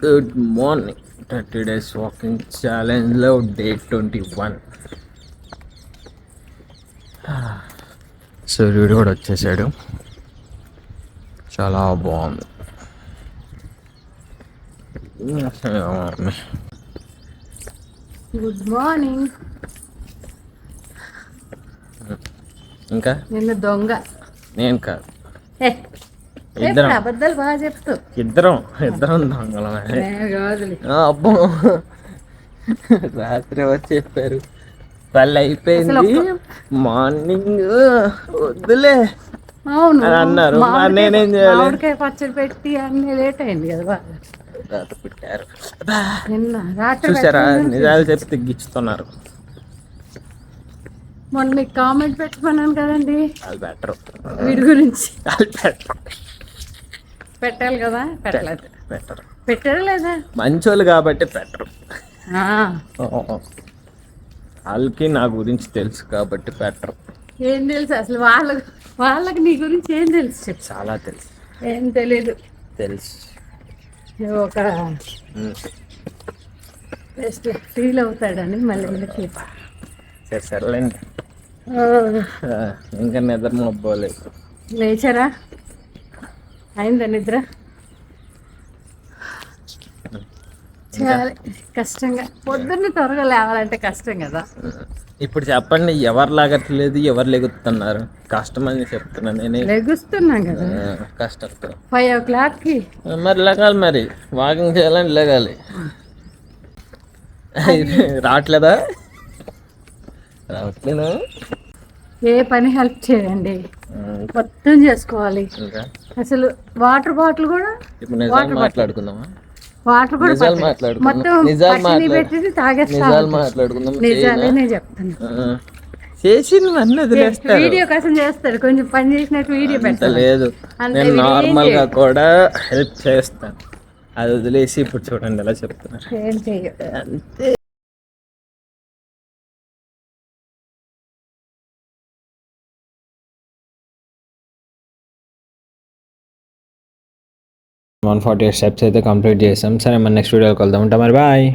Good morning. 30 days walking ఛాలెంజ్లో day 21. సూర్యుడు కూడా వచ్చేసాడు, చాలా బాగుంది. Good morning. ఇంకా నిన్న దొంగ నేను కాదు, ఏ, ఇద్దరం అబద్ధాలు బాగా చెప్తావు. ఇద్దరం దొంగలమే. కాదులే. అబ్బో, రాత్రి వచ్చి చెప్పారు, పళ్ళు అయిపోయింది, మార్నింగ్ వద్దులే అవును అని అన్నారు. మరి నేనేం చేయాలి? మామిడికాయ పచ్చడి పెట్టి అన్ని లేట్ అయింది కదా బాగా. రాత్రి పెట్టారు. నిన్న రాత్రి చూసారా, పెట్టింది. నిజాలు చెప్పి తగ్గించుతున్నారు. మొన్న మీకు కామెంట్ పెట్టమన్నాను కదండి వాళ్ళు బెటర్, వీడి గురించి. వాళ్ళు బెటర్, పెట్టాలి కదా, పెట్టలేదు. బెటర్, పెట్టారా లేదా? మంచోళ్ళు కాబట్టి బెటర్. ఆ, వాళ్ళకి నా గురించి తెలుసు కాబట్టి బెటర్. ఏం తెలుసు అసలు వాళ్ళకి నీ గురించి ఏం తెలుసు చెప్పు. చాలా తెలుసు. ఏం తెలీదు. తెలుసు. నువ్వు ఒక బెస్ట్ ఫీల్ అవుతాడని మళ్ళీ వీళ్ళకి. సరే సర్లేండి, ఇంకా నిద్ర మబ్బోలేదు. లేచారా? అయిందా నిద్ర? చాలా కష్టంగా, పొద్దున్న త్వరగా లేవాలంటే కష్టం కదా. ఇప్పుడు చెప్పండి, ఎవరు లాగట్లేదు, ఎవరు లెగుతున్నారు? కష్టం అని చెప్తున్నాను నేనే. లెగుస్తున్నాం కదా కష్టంతో 5 o'clockకి. మరి లెగాలి, మరి వాకింగ్ చేయాలని లెగాలి. రావట్లేదా? రావట్లేదా? ఏ పని హెల్ప్ చేయండి, మొత్తం చేసుకోవాలి. ఇంకా అసలు వాటర్ బాటిల్ కూడా, ఇప్పుడు నిజాలు మాట్లాడుకుందామా? వాటర్ కూడా నిజాలు పట్టదు. మాట్లాడుకుందాం. మొత్తం నిజాలు పచ్చిని పెట్టి తాగేస్తా. నిజాలు మాట్లాడుకుందాం. నిజాలే నేను చెప్తాను. చేసినవన్నీ వదిలేస్తారు. వీడియో కోసం చేస్తారు, కొంచెం పని చేసినట్టు వీడియో అంత పెడతారు. లేదు, అంతే, నేను వీడియో ఏం నార్మల్ గా చేయడు. కూడా హెల్ప్ చేస్తాను. అది వదిలేసి ఇప్పుడు చూడండి ఎలా చెప్తున్నారు. ఏం చెయ్యదు. అంతే. 148 స్టెప్స్ అయితే కంప్లీట్ చేసాం. సరే, మన నెక్స్ట్ వీడియోకి వెళ్దాం. ఉంటాం మరి, బాయ్.